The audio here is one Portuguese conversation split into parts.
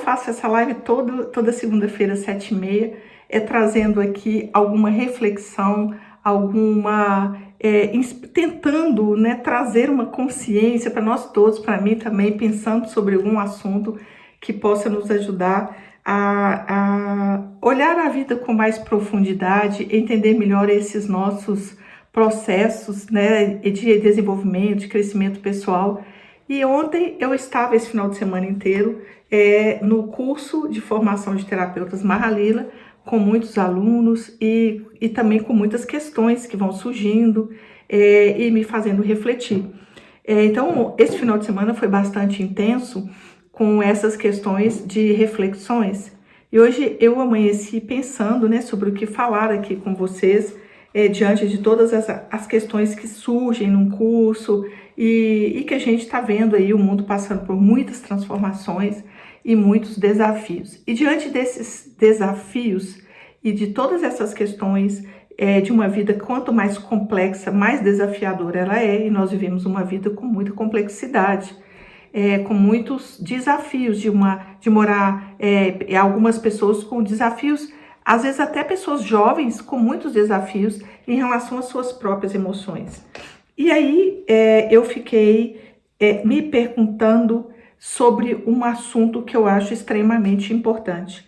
faço essa live toda segunda-feira, 7h30, trazendo aqui alguma reflexão, tentando, né, trazer uma consciência para nós todos, para mim também, pensando sobre algum assunto que possa nos ajudar a olhar a vida com mais profundidade, entender melhor esses nossos processos, né, de desenvolvimento, de crescimento pessoal. E ontem eu estava, esse final de semana inteiro, no curso de formação de terapeutas Mahalila, com muitos alunos e também com muitas questões que vão surgindo e me fazendo refletir. Então, esse final de semana foi bastante intenso com essas questões de reflexões. E hoje eu amanheci pensando, né, sobre o que falar aqui com vocês, diante de todas as questões que surgem num curso e que a gente está vendo aí o mundo passando por muitas transformações e muitos desafios. E diante desses desafios e de todas essas questões de uma vida quanto mais complexa, mais desafiadora ela é, e nós vivemos uma vida com muita complexidade, com muitos desafios de morar, algumas pessoas com desafios, às vezes até pessoas jovens com muitos desafios em relação às suas próprias emoções. E aí eu fiquei me perguntando sobre um assunto que eu acho extremamente importante.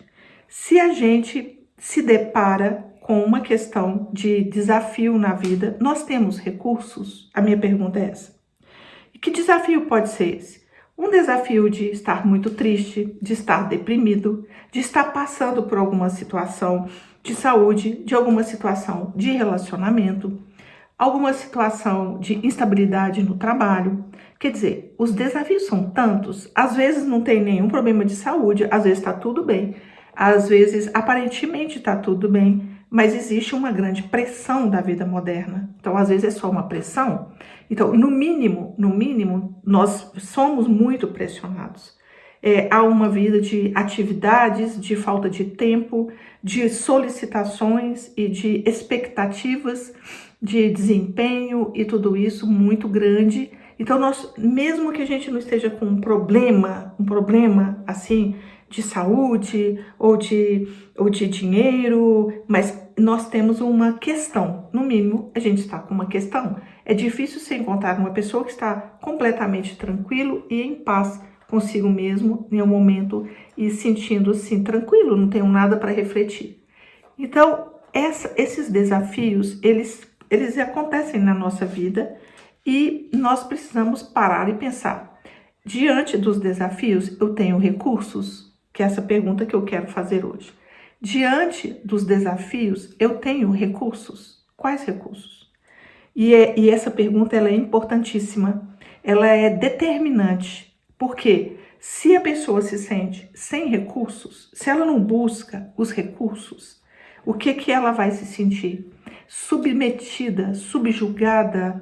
Se a gente se depara com uma questão de desafio na vida, nós temos recursos? A minha pergunta é essa. E que desafio pode ser esse? Um desafio de estar muito triste, de estar deprimido, de estar passando por alguma situação de saúde, de alguma situação de relacionamento, alguma situação de instabilidade no trabalho. Quer dizer, os desafios são tantos, às vezes não tem nenhum problema de saúde, às vezes está tudo bem, às vezes aparentemente está tudo bem, mas existe uma grande pressão da vida moderna. Então, às vezes é só uma pressão. Então, no mínimo, nós somos muito pressionados. Há uma vida de atividades, de falta de tempo, de solicitações e de expectativas de desempenho e tudo isso muito grande. Então, mesmo que a gente não esteja com um problema assim, de saúde ou de dinheiro, mas nós temos uma questão. No mínimo, a gente está com uma questão. É difícil você encontrar uma pessoa que está completamente tranquilo e em paz consigo mesmo em um momento e sentindo-se tranquilo, não tenho nada para refletir. Então, esses desafios, eles acontecem na nossa vida e nós precisamos parar e pensar. Diante dos desafios, eu tenho recursos? Que é essa pergunta que eu quero fazer hoje. Diante dos desafios, eu tenho recursos? Quais recursos? E essa pergunta ela é importantíssima, ela é determinante, porque se a pessoa se sente sem recursos, se ela não busca os recursos, o que ela vai se sentir? Submetida, subjugada,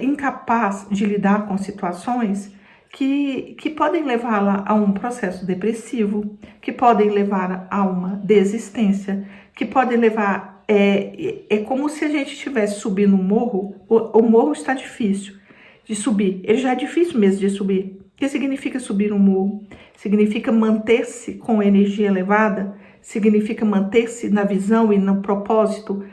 incapaz de lidar com situações que podem levá-la a um processo depressivo, que podem levar a uma desistência, que podem levar... É como se a gente estivesse subindo um morro, o morro está difícil de subir, ele já é difícil mesmo de subir. O que significa subir um morro? Significa manter-se com energia elevada, significa manter-se na visão e no propósito.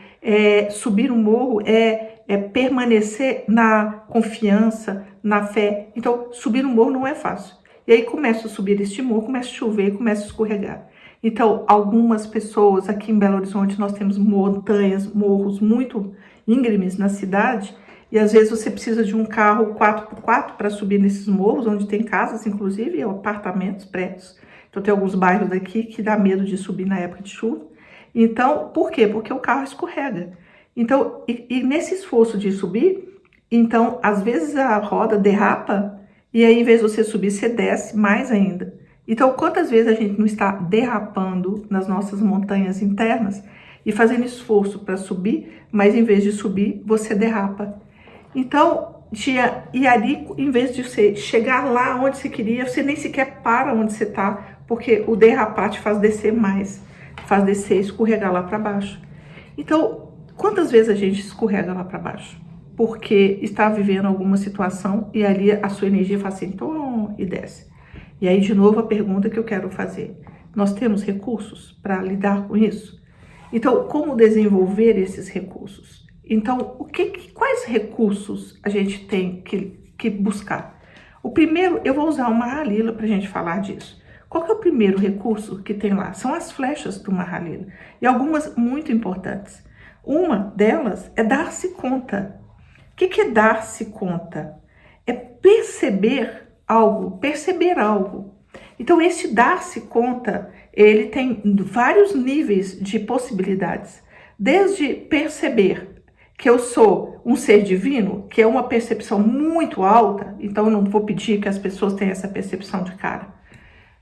Subir um morro é permanecer na confiança, na fé. Então, subir um morro não é fácil. E aí começa a subir este morro, começa a chover, começa a escorregar. Então, algumas pessoas, aqui em Belo Horizonte, nós temos montanhas, morros muito íngremes na cidade, e às vezes você precisa de um carro 4x4 para subir nesses morros, onde tem casas, inclusive, apartamentos, prédios. Então, tem alguns bairros daqui que dá medo de subir na época de chuva. Então, por quê? Porque o carro escorrega. Então, e nesse esforço de subir, então, às vezes a roda derrapa e aí, em vez de você subir, você desce mais ainda. Então, quantas vezes a gente não está derrapando nas nossas montanhas internas e fazendo esforço para subir, mas em vez de subir, você derrapa. Então, e ali, em vez de você chegar lá onde você queria, você nem sequer para onde você está, porque o derrapar te faz descer mais, faz descer, escorregar lá para baixo. Então, quantas vezes a gente escorrega lá para baixo? Porque está vivendo alguma situação e ali a sua energia faz assim, tom, e desce. E aí, de novo, a pergunta que eu quero fazer. Nós temos recursos para lidar com isso? Então, como desenvolver esses recursos? Então, quais recursos a gente tem que buscar? O primeiro, eu vou usar o Mahalila para a gente falar disso. Qual que é o primeiro recurso que tem lá? São as flechas do Mahalila. E algumas muito importantes. Uma delas é dar-se conta. O que é dar-se conta? É perceber algo, Então, esse dar-se conta, ele tem vários níveis de possibilidades. Desde perceber que eu sou um ser divino, que é uma percepção muito alta, então eu não vou pedir que as pessoas tenham essa percepção de cara,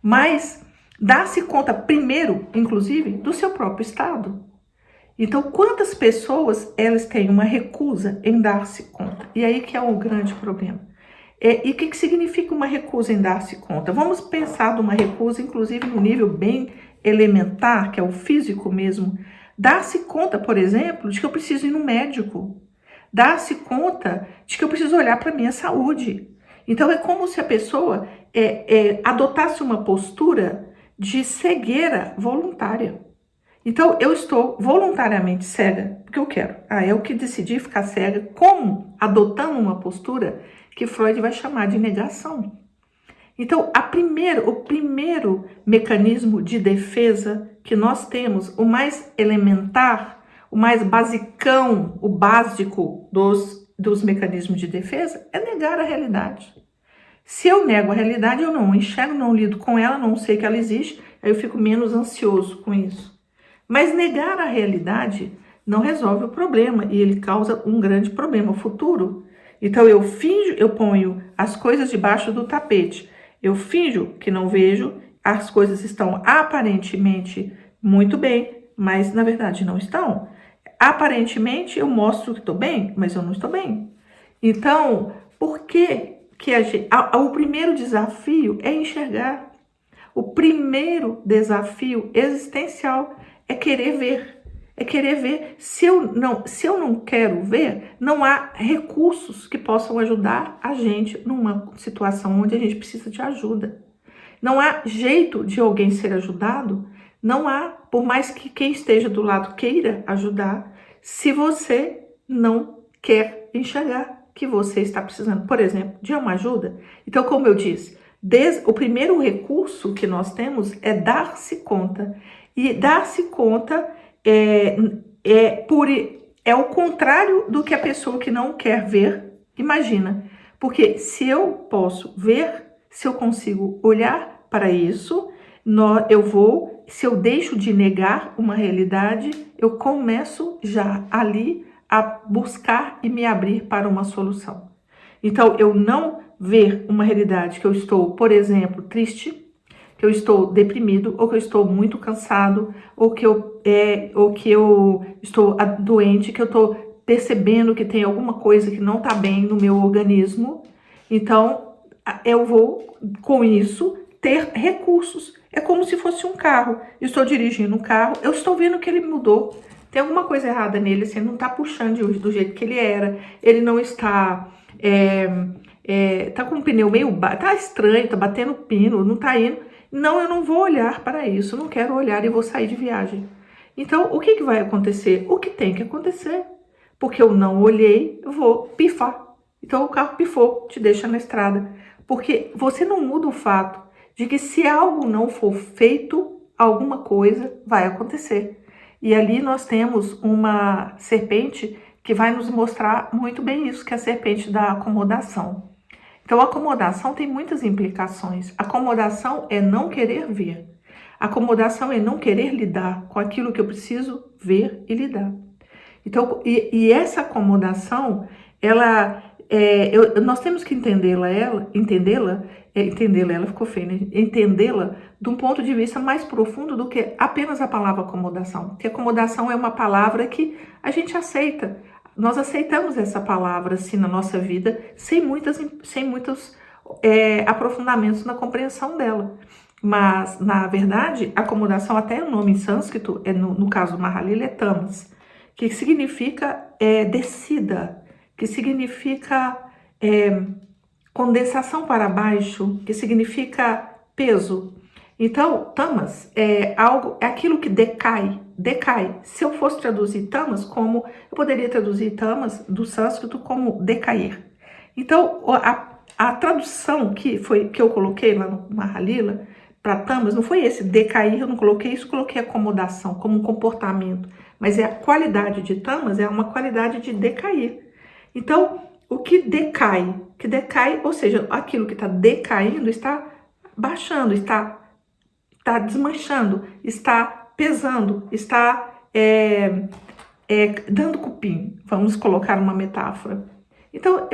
mas dar-se conta primeiro, inclusive, do seu próprio estado. Então, quantas pessoas elas têm uma recusa em dar-se conta? E aí que é um grande problema. E o que significa uma recusa em dar-se conta? Vamos pensar numa recusa, inclusive, no nível bem elementar, que é o físico mesmo. Dar-se conta, por exemplo, de que eu preciso ir no médico. Dar-se conta de que eu preciso olhar para a minha saúde. Então, é como se a pessoa adotasse uma postura de cegueira voluntária. Então, eu estou voluntariamente cega, porque eu quero. Eu que decidi ficar cega, como? Adotando uma postura que Freud vai chamar de negação. Então, o primeiro mecanismo de defesa que nós temos, o mais elementar, o mais basicão, o básico dos mecanismos de defesa, é negar a realidade. Se eu nego a realidade, eu não enxergo, não lido com ela, não sei que ela existe, aí eu fico menos ansioso com isso. Mas negar a realidade não resolve o problema e ele causa um grande problema futuro. Então eu finjo, eu ponho as coisas debaixo do tapete. Eu finjo que não vejo, as coisas estão aparentemente muito bem, mas na verdade não estão. Aparentemente eu mostro que estou bem, mas eu não estou bem. Então, por que o primeiro desafio é enxergar? O primeiro desafio existencial é querer ver. É querer ver. Se eu não quero ver, não há recursos que possam ajudar a gente numa situação onde a gente precisa de ajuda. Não há jeito de alguém ser ajudado, não há, por mais que quem esteja do lado queira ajudar, se você não quer enxergar que você está precisando, por exemplo, de uma ajuda. Então, como eu disse, o primeiro recurso que nós temos é dar-se conta. E dar-se conta é o contrário do que a pessoa que não quer ver imagina. Porque se eu posso ver, se eu consigo olhar para isso, se eu deixo de negar uma realidade, eu começo já ali a buscar e me abrir para uma solução. Então, eu não ver uma realidade que eu estou, por exemplo, triste, que eu estou deprimido, ou que eu estou muito cansado, ou que eu estou doente, que eu estou percebendo que tem alguma coisa que não está bem no meu organismo. Então, eu vou, com isso, ter recursos. É como se fosse um carro. Eu estou dirigindo um carro, eu estou vendo que ele mudou. Tem alguma coisa errada nele, assim, não está puxando do jeito que ele era. Ele não está... tá com o pneu meio... Tá estranho, tá batendo pino, não tá indo. Não, eu não vou olhar para isso, não quero olhar e vou sair de viagem. Então, o que vai acontecer? O que tem que acontecer? Porque eu não olhei, eu vou pifar. Então, o carro pifou, te deixa na estrada. Porque você não muda o fato de que se algo não for feito, alguma coisa vai acontecer. E ali nós temos uma serpente que vai nos mostrar muito bem isso, que é a serpente da acomodação. Então, a acomodação tem muitas implicações. Acomodação é não querer ver. Acomodação é não querer lidar com aquilo que eu preciso ver e lidar. Então, essa acomodação, nós temos que entendê-la, ela ficou feia, né? Entendê-la de um ponto de vista mais profundo do que apenas a palavra acomodação. Porque acomodação é uma palavra que a gente aceita. Nós aceitamos essa palavra assim na nossa vida sem muitos aprofundamentos na compreensão dela. Mas, na verdade, acomodação, até o nome em sânscrito, no caso do Mahalila, é tamas, que significa descida, que significa condensação para baixo, que significa peso. Então, tamas é algo, é aquilo que decai. Se eu fosse traduzir tamas como, eu poderia traduzir tamas do sânscrito como decair. Então, a tradução que eu coloquei lá no Mahalila para tamas não foi esse decair, eu não coloquei isso, coloquei acomodação como um comportamento, mas a qualidade de tamas é uma qualidade de decair. Então, o que decai, ou seja, aquilo que está decaindo está baixando, está desmanchando, está pesando, está dando cupim, vamos colocar uma metáfora. Então,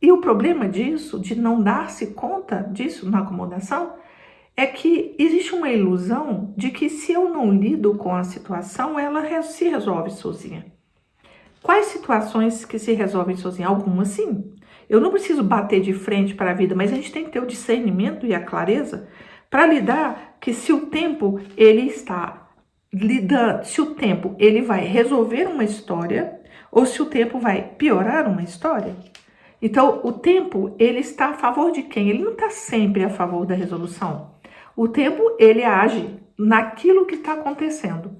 e o problema disso, de não dar-se conta disso na acomodação, é que existe uma ilusão de que se eu não lido com a situação, ela se resolve sozinha. Quais situações que se resolvem sozinha? Algumas sim. Eu não preciso bater de frente para a vida, mas a gente tem que ter o discernimento e a clareza para lidar que se o tempo ele está lidando, se o tempo ele vai resolver uma história ou se o tempo vai piorar uma história. Então, o tempo ele está a favor de quem? Ele não está sempre a favor da resolução. O tempo ele age naquilo que está acontecendo.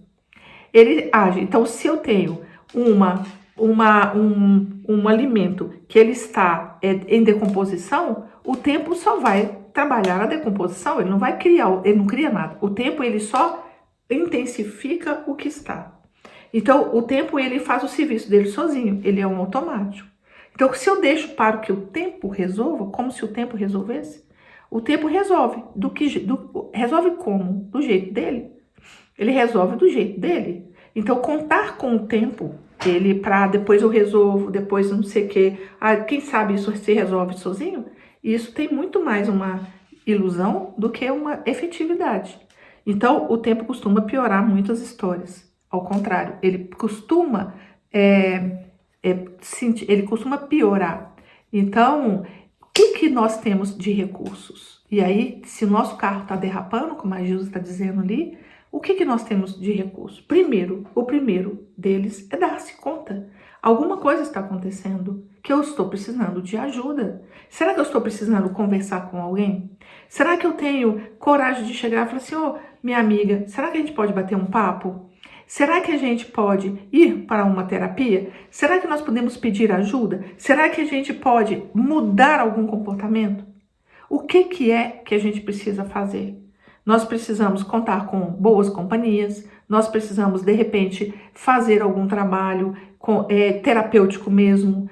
Ele age. Então, se eu tenho um alimento que ele está em decomposição, o tempo só vai trabalhar a decomposição, ele não vai criar, ele não cria nada. O tempo ele só intensifica o que está. Então, o tempo ele faz o serviço dele sozinho, ele é um automático. Então, se eu deixo para que o tempo resolva, como se o tempo resolvesse, o tempo resolve. Resolve como? Do jeito dele. Ele resolve do jeito dele. Então, contar com o tempo, ele para depois eu resolvo, depois não sei o quê. Quem sabe isso se resolve sozinho? Isso tem muito mais uma ilusão do que uma efetividade. Então, o tempo costuma piorar muitas histórias. Ao contrário, ele costuma piorar. Então, o que nós temos de recursos? E aí, se o nosso carro está derrapando, como a Gilza está dizendo ali, o que nós temos de recurso? O primeiro deles é dar-se conta. Alguma coisa está acontecendo que eu estou precisando de ajuda. Será que eu estou precisando conversar com alguém? Será que eu tenho coragem de chegar e falar assim, minha amiga, será que a gente pode bater um papo? Será que a gente pode ir para uma terapia? Será que nós podemos pedir ajuda? Será que a gente pode mudar algum comportamento? O que é que a gente precisa fazer? Nós precisamos contar com boas companhias, nós precisamos, de repente, fazer algum trabalho terapêutico mesmo.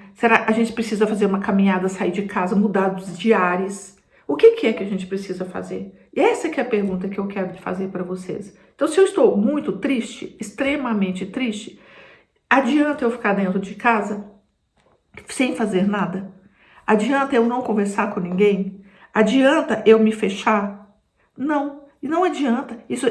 A gente precisa fazer uma caminhada, sair de casa, mudar dos diários. O que é que a gente precisa fazer? E essa que é a pergunta que eu quero fazer para vocês. Então, se eu estou muito triste, extremamente triste, adianta eu ficar dentro de casa sem fazer nada? Adianta eu não conversar com ninguém? Adianta eu me fechar? Não, e não adianta. Isso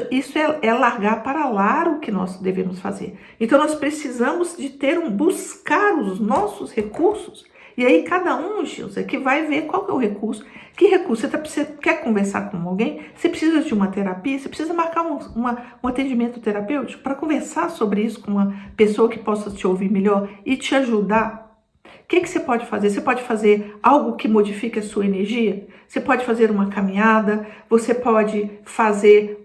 é largar para lá o que nós devemos fazer. Então, nós precisamos de buscar os nossos recursos. E aí, cada um, Gilza, que vai ver qual que é o recurso. Que recurso? Você quer conversar com alguém? Você precisa de uma terapia? Você precisa marcar um atendimento terapêutico para conversar sobre isso com uma pessoa que possa te ouvir melhor e te ajudar? O que você pode fazer? Você pode fazer algo que modifique a sua energia? Você pode fazer uma caminhada? Você pode fazer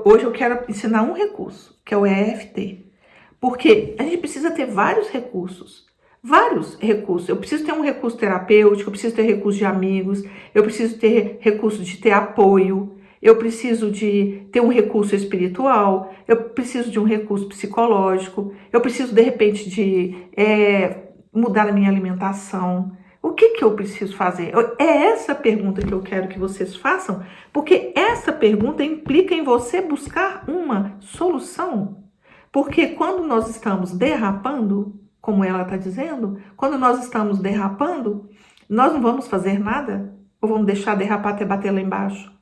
hoje eu quero ensinar um recurso, que é o EFT. Porque a gente precisa ter vários recursos. Vários recursos. Eu preciso ter um recurso terapêutico, eu preciso ter recurso de amigos, eu preciso ter recurso de ter apoio, eu preciso de ter um recurso espiritual, eu preciso de um recurso psicológico, eu preciso, de repente, de mudar a minha alimentação. O que eu preciso fazer? É essa pergunta que eu quero que vocês façam, porque essa pergunta implica em você buscar uma solução. Porque quando nós estamos derrapando, como ela está dizendo, quando nós estamos derrapando, nós não vamos fazer nada? Ou vamos deixar derrapar até bater lá embaixo?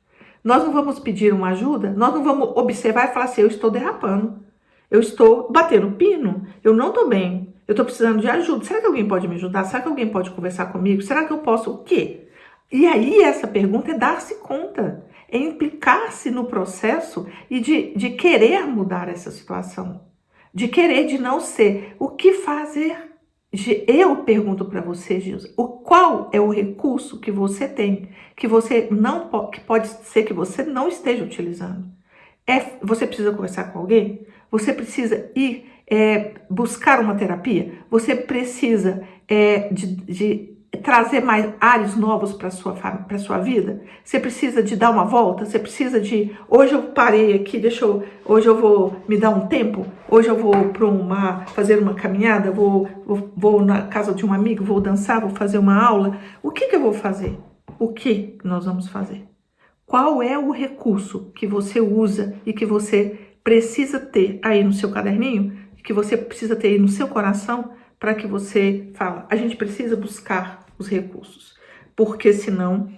Nós não vamos pedir uma ajuda? Nós não vamos observar e falar assim, eu estou derrapando, eu estou batendo pino, eu não estou bem, eu estou precisando de ajuda. Será que alguém pode me ajudar? Será que alguém pode conversar comigo? Será que eu posso o quê? E aí essa pergunta é dar-se conta, é implicar-se no processo e de querer mudar essa situação. De querer, de não ser. O que fazer? Eu pergunto para você, Gilson, qual é o recurso que você tem, que você não que pode ser que você não esteja utilizando? Você precisa conversar com alguém? Você precisa ir buscar uma terapia? Você precisa de trazer mais ares novos para sua vida? Você precisa de dar uma volta? Você precisa de... Hoje eu parei aqui, hoje eu vou me dar um tempo? Hoje eu vou fazer uma caminhada? Vou na casa de um amigo? Vou dançar? Vou fazer uma aula? O que eu vou fazer? O que nós vamos fazer? Qual é o recurso que você usa e que você precisa ter aí no seu caderninho, que você precisa ter aí no seu coração, para que você fala, a gente precisa buscar os recursos. Porque senão,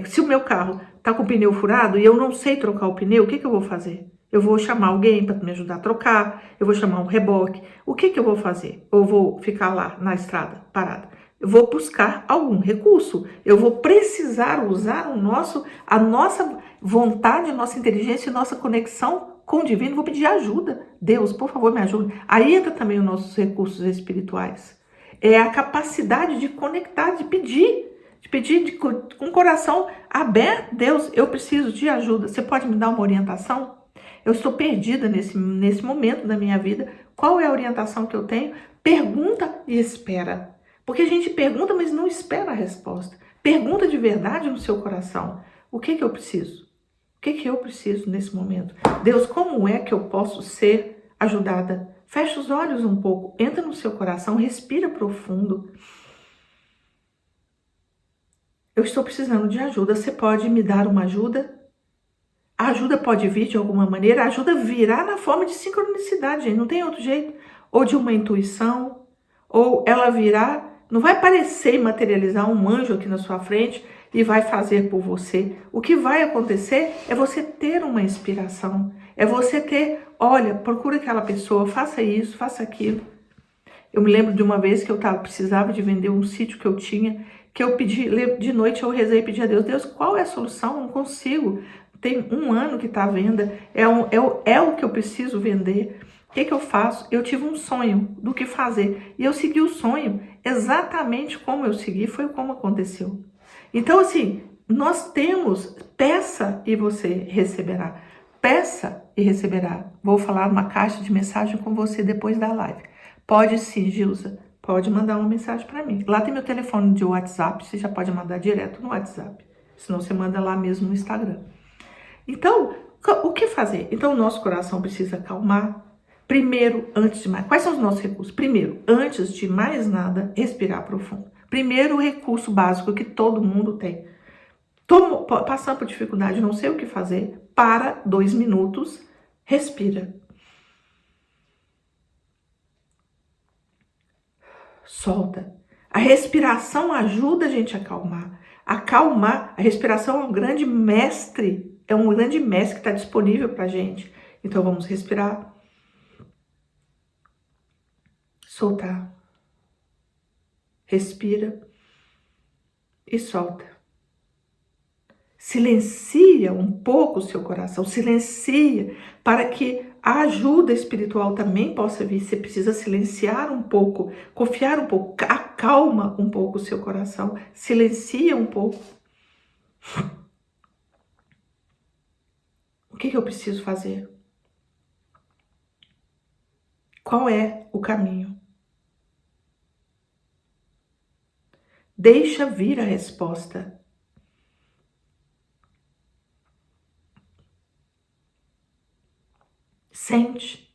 se o meu carro está com o pneu furado e eu não sei trocar o pneu, o que eu vou fazer? Eu vou chamar alguém para me ajudar a trocar, eu vou chamar um reboque. O que eu vou fazer? Ou vou ficar lá na estrada parada? Eu vou buscar algum recurso. Eu vou precisar usar a nossa vontade, a nossa inteligência e nossa conexão com o divino. Vou pedir ajuda. Deus, por favor, me ajude. Aí entra também os nossos recursos espirituais. É a capacidade de conectar, de pedir com o coração aberto. Deus, eu preciso de ajuda. Você pode me dar uma orientação? Eu estou perdida nesse momento da minha vida. Qual é a orientação que eu tenho? Pergunta e espera. Porque a gente pergunta, mas não espera a resposta. Pergunta de verdade no seu coração. O que eu preciso? O que eu preciso nesse momento? Deus, como é que eu posso ser ajudada? Fecha os olhos um pouco, entra no seu coração, respira profundo. Eu estou precisando de ajuda. Você pode me dar uma ajuda? A ajuda pode vir de alguma maneira. A ajuda virá na forma de sincronicidade, gente. Não tem outro jeito. Ou de uma intuição, ou ela virá. Não vai aparecer e materializar um anjo aqui na sua frente e vai fazer por você. O que vai acontecer é você ter uma inspiração. É você ter, olha, procura aquela pessoa, faça isso, faça aquilo. Eu me lembro de uma vez que eu precisava de vender um sítio que eu tinha, que eu pedi, de noite eu rezei e pedi a Deus, Deus, qual é a solução? Não consigo. Tem 1 ano que está à venda, é o que eu preciso vender. O que eu faço? Eu tive um sonho do que fazer. E eu segui o sonho exatamente como eu segui, foi como aconteceu. Então, assim, nós temos, peça e você receberá. Peça e receberá. Vou falar uma caixa de mensagem com você depois da live. Pode sim, Gilza. Pode mandar uma mensagem para mim. Lá tem meu telefone de WhatsApp, você já pode mandar direto no WhatsApp. Senão você manda lá mesmo no Instagram. Então, o que fazer? Então, o nosso coração precisa acalmar. Primeiro, antes de mais... Quais são os nossos recursos? Primeiro, antes de mais nada, respirar profundo. Primeiro recurso básico que todo mundo tem. Passando por dificuldade, não sei o que fazer, para 2 minutos, respira. Solta. A respiração ajuda a gente a acalmar. Acalmar, a respiração é um grande mestre que está disponível para a gente. Então vamos respirar. Soltar. Respira e solta. Silencia um pouco o seu coração, silencia para que a ajuda espiritual também possa vir. Você precisa silenciar um pouco, confiar um pouco, acalma um pouco o seu coração, silencia um pouco. O que eu preciso fazer? Qual é o caminho? Deixa vir a resposta. Sente.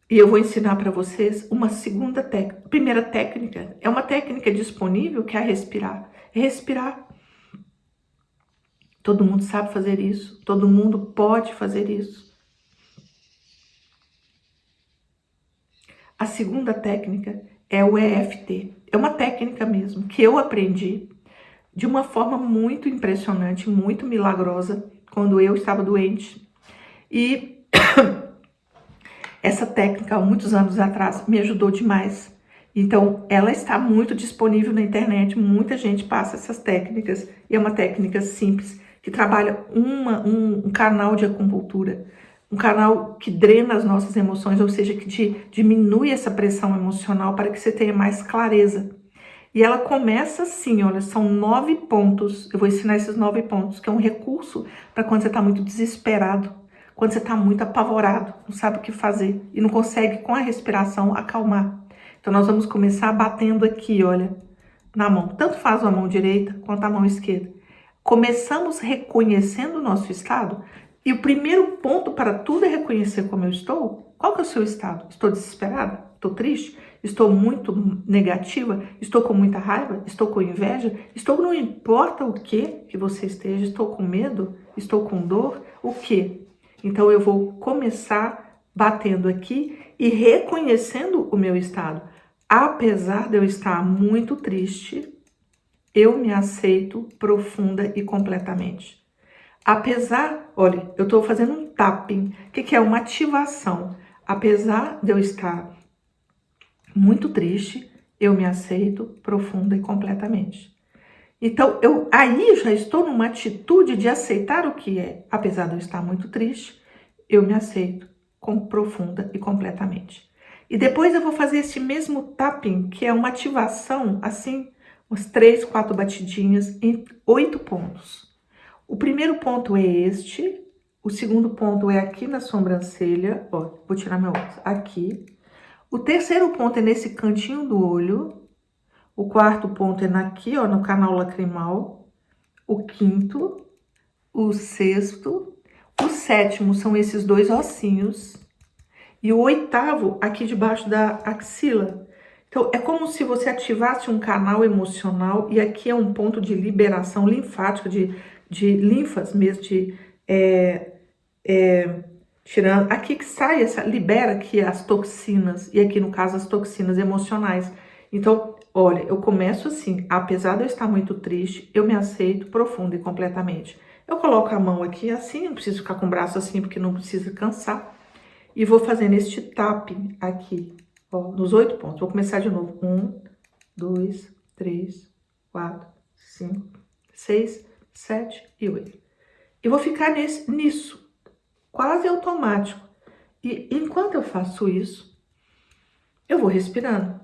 E eu vou ensinar para vocês uma segunda técnica. Primeira técnica é uma técnica disponível que é respirar. Respirar. Todo mundo sabe fazer isso. Todo mundo pode fazer isso. A segunda técnica é o EFT. É uma técnica mesmo que eu aprendi de uma forma muito impressionante, muito milagrosa, quando eu estava doente. E essa técnica, há muitos anos atrás, me ajudou demais. Então, ela está muito disponível na internet, muita gente passa essas técnicas, e é uma técnica simples, que trabalha um canal de acupuntura um canal que drena as nossas emoções, ou seja, que diminui essa pressão emocional para que você tenha mais clareza. E ela começa assim, olha, são 9 pontos. Eu vou ensinar esses 9 pontos, que é um recurso para quando você está muito desesperado, quando você está muito apavorado, não sabe o que fazer e não consegue, com a respiração, acalmar. Então, nós vamos começar batendo aqui, olha, na mão. Tanto faz a mão direita quanto a mão esquerda. Começamos reconhecendo o nosso estado. E o primeiro ponto para tudo é reconhecer como eu estou. Qual que é o seu estado? Estou desesperada? Estou triste? Estou muito negativa? Estou com muita raiva? Estou com inveja? Estou, não importa o que você esteja, estou com medo? Estou com dor? O que? Então eu vou começar batendo aqui e reconhecendo o meu estado. Apesar de eu estar muito triste, eu me aceito profunda e completamente. Apesar, olha, eu estou fazendo um tapping, que é uma ativação. Apesar de eu estar muito triste, eu me aceito profunda e completamente. Então, aí já estou numa atitude de aceitar o que é. Apesar de eu estar muito triste, eu me aceito profunda e completamente. E depois eu vou fazer esse mesmo tapping, que é uma ativação, assim, umas 3, 4 batidinhas em 8 pontos. O primeiro ponto é este, o segundo ponto é aqui na sobrancelha, ó, vou tirar meu óculos, aqui. O terceiro ponto é nesse cantinho do olho. O quarto ponto é aqui, ó, no canal lacrimal. O quinto, o sexto, o sétimo são esses 2 ossinhos. E o oitavo aqui debaixo da axila. Então, é como se você ativasse um canal emocional e aqui é um ponto de liberação linfática, de linfas mesmo, tirando, aqui que sai, libera aqui as toxinas, e aqui no caso as toxinas emocionais. Então, olha, eu começo assim, apesar de eu estar muito triste, eu me aceito profunda e completamente. Eu coloco a mão aqui assim, não preciso ficar com o braço assim, porque não precisa cansar. E vou fazendo este tapping aqui, ó, nos 8 pontos. Vou começar de novo. 1, 2, 3, 4, 5, 6, 7 e 8. E vou ficar nisso, quase automático. E enquanto eu faço isso, eu vou respirando.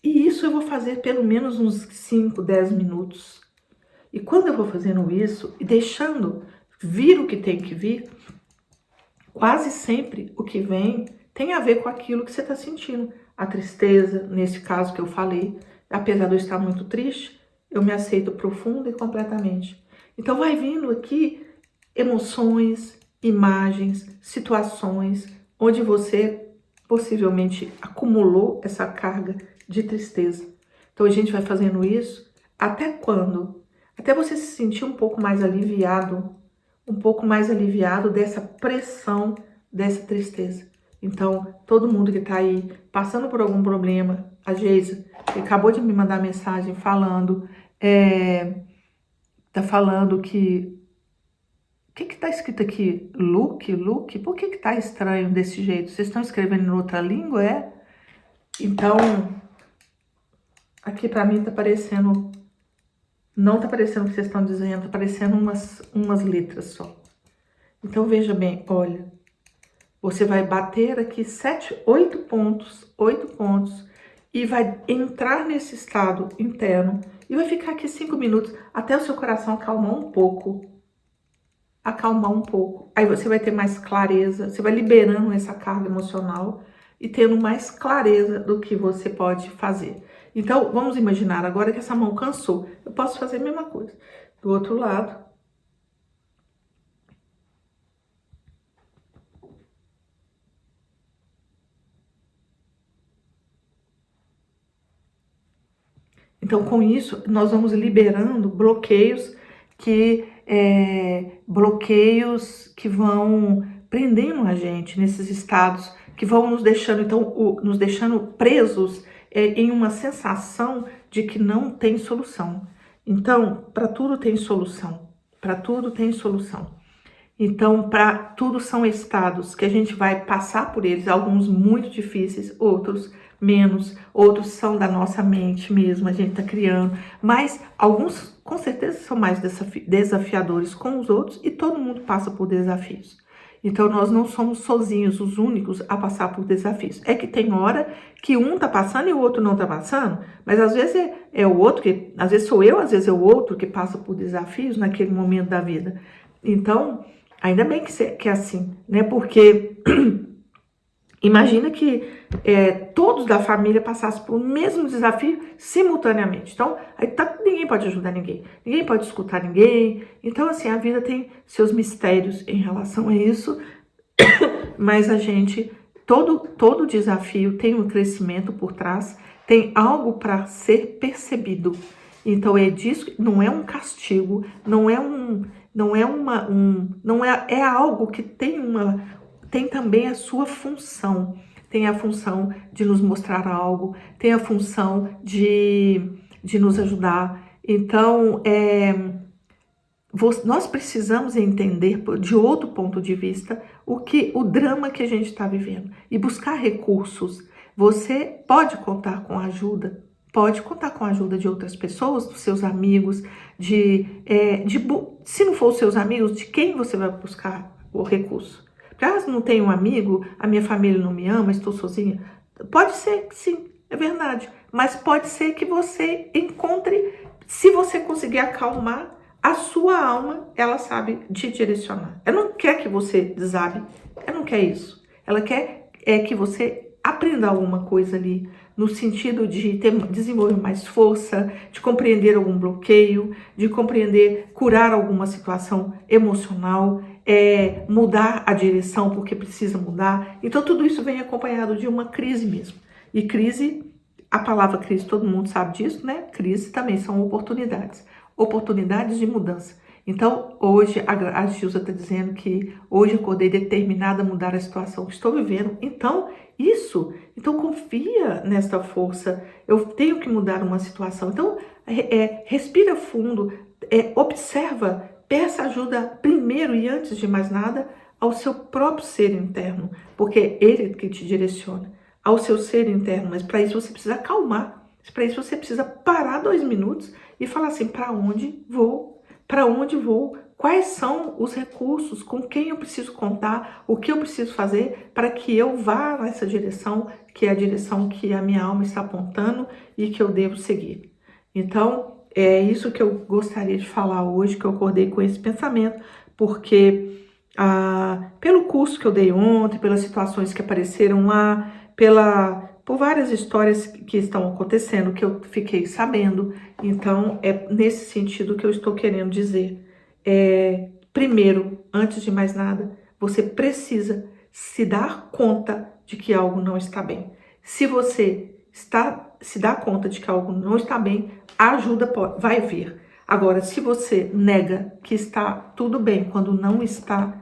E isso eu vou fazer pelo menos uns 5, 10 minutos. E quando eu vou fazendo isso e deixando vir o que tem que vir, quase sempre o que vem tem a ver com aquilo que você está sentindo. A tristeza, nesse caso que eu falei, apesar de eu estar muito triste, eu me aceito profunda e completamente. Então vai vindo aqui emoções, imagens, situações onde você possivelmente acumulou essa carga de tristeza. Então a gente vai fazendo isso até quando? Até você se sentir um pouco mais aliviado dessa pressão, dessa tristeza. Então, todo mundo que tá aí passando por algum problema, a Geisa, que acabou de me mandar mensagem falando, tá falando que... O que tá escrito aqui? Luke? Por que tá estranho desse jeito? Vocês estão escrevendo em outra língua, é? Então, aqui pra mim tá parecendo... Não tá parecendo o que vocês estão dizendo, tá parecendo umas letras só. Então, veja bem, olha... Você vai bater aqui 8 pontos, e vai entrar nesse estado interno e vai ficar aqui 5 minutos até o seu coração acalmar um pouco. Aí você vai ter mais clareza, você vai liberando essa carga emocional e tendo mais clareza do que você pode fazer. Então, vamos imaginar agora que essa mão cansou. Eu posso fazer a mesma coisa. Do outro lado. Então, com isso, nós vamos liberando bloqueios que vão prendendo a gente nesses estados, que vão nos deixando, então, nos deixando presos em uma sensação de que não tem solução. Então, para tudo tem solução. Para tudo tem solução. Então, para tudo são estados que a gente vai passar por eles, alguns muito difíceis, outros menos, outros são da nossa mente mesmo, a gente está criando, mas alguns com certeza são mais desafiadores com os outros e todo mundo passa por desafios. Então nós não somos sozinhos, os únicos a passar por desafios. É que tem hora que um tá passando e o outro não tá passando, mas às vezes é o outro, que às vezes sou eu, às vezes é o outro que passa por desafios naquele momento da vida. Então, ainda bem que é assim, né? Porque imagina que todos da família passassem por o mesmo desafio simultaneamente. Então, ninguém pode ajudar ninguém, ninguém pode escutar ninguém. Então, assim, a vida tem seus mistérios em relação a isso, mas a gente, todo desafio tem um crescimento por trás, tem algo para ser percebido. Então, é disso, não é um castigo, é algo que tem também a sua função. Tem a função de nos mostrar algo, tem a função de nos ajudar. Então, nós precisamos entender de outro ponto de vista o drama que a gente está vivendo e buscar recursos. Você pode contar com ajuda, pode contar com a ajuda de outras pessoas, dos seus amigos, se não for os seus amigos, de quem você vai buscar o recurso? Caso não tenha um amigo, a minha família não me ama, estou sozinha. Pode ser que sim, é verdade. Mas pode ser que você encontre, se você conseguir acalmar a sua alma, ela sabe te direcionar. Ela não quer que você desabe, ela não quer isso. Ela quer que você aprenda alguma coisa ali, no sentido de desenvolver mais força, de compreender algum bloqueio, de compreender, curar alguma situação emocional, mudar a direção porque precisa mudar. Então tudo isso vem acompanhado de uma crise mesmo. E crise, a palavra crise, todo mundo sabe disso, né? Crise também são oportunidades de mudança. Então, hoje, a Gilza está dizendo que hoje acordei determinada a mudar a situação que estou vivendo. Então, confia nesta força. Eu tenho que mudar uma situação. Então, respira fundo, observa, peça ajuda primeiro e antes de mais nada ao seu próprio ser interno, porque é ele que te direciona, ao seu ser interno. Mas para isso você precisa acalmar. Para isso você precisa parar 2 minutos e falar assim, para onde vou? Para onde vou? Quais são os recursos? Com quem eu preciso contar? O que eu preciso fazer para que eu vá nessa direção, que é a direção que a minha alma está apontando e que eu devo seguir? Então, é isso que eu gostaria de falar hoje, que eu acordei com esse pensamento, porque pelo curso que eu dei ontem, pelas situações que apareceram lá, por várias histórias que estão acontecendo, que eu fiquei sabendo. Então, é nesse sentido que eu estou querendo dizer. Primeiro, antes de mais nada, você precisa se dar conta de que algo não está bem. Se você se dá conta de que algo não está bem, a ajuda vai vir. Agora, se você nega que está tudo bem quando não está,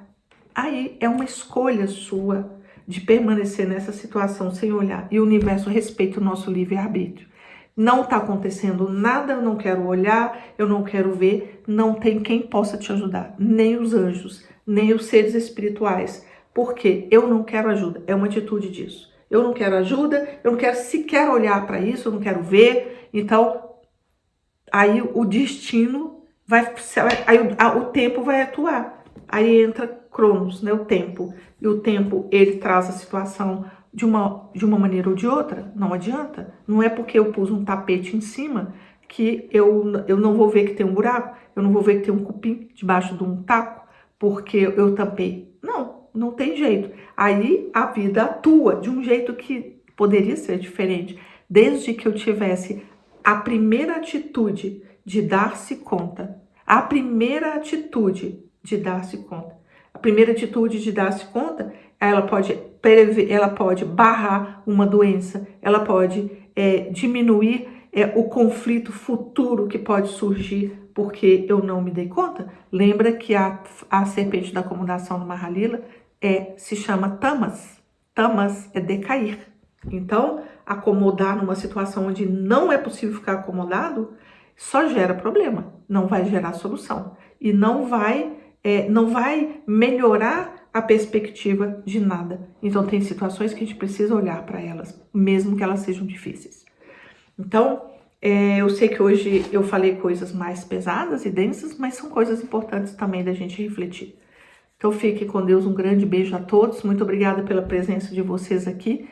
aí é uma escolha sua de permanecer nessa situação sem olhar. E o universo respeita o nosso livre-arbítrio. Não está acontecendo nada, eu não quero olhar, eu não quero ver, não tem quem possa te ajudar. Nem os anjos, nem os seres espirituais. Porque eu não quero ajuda, é uma atitude disso. Eu não quero ajuda, eu não quero sequer olhar para isso, eu não quero ver. Então, aí o destino aí o tempo vai atuar. Aí entra Cronos, né, o tempo. E o tempo, ele traz a situação de uma maneira ou de outra. Não adianta. Não é porque eu pus um tapete em cima que eu não vou ver que tem um buraco. Eu não vou ver que tem um cupim debaixo de um taco porque eu tampei. Não tem jeito. Aí a vida atua de um jeito que poderia ser diferente. Desde que eu tivesse a primeira atitude de dar-se conta. A primeira atitude de dar-se conta. A primeira atitude de dar-se conta, ela pode barrar uma doença, ela pode diminuir o conflito futuro que pode surgir porque eu não me dei conta. Lembra que a serpente da acomodação do Mahalila se chama Tamas. Tamas é decair. Então, acomodar numa situação onde não é possível ficar acomodado só gera problema, não vai gerar solução e não vai melhorar a perspectiva de nada. Então tem situações que a gente precisa olhar para elas, mesmo que elas sejam difíceis. Então, eu sei que hoje eu falei coisas mais pesadas e densas, mas são coisas importantes também da gente refletir. Então fique com Deus, um grande beijo a todos, muito obrigada pela presença de vocês aqui.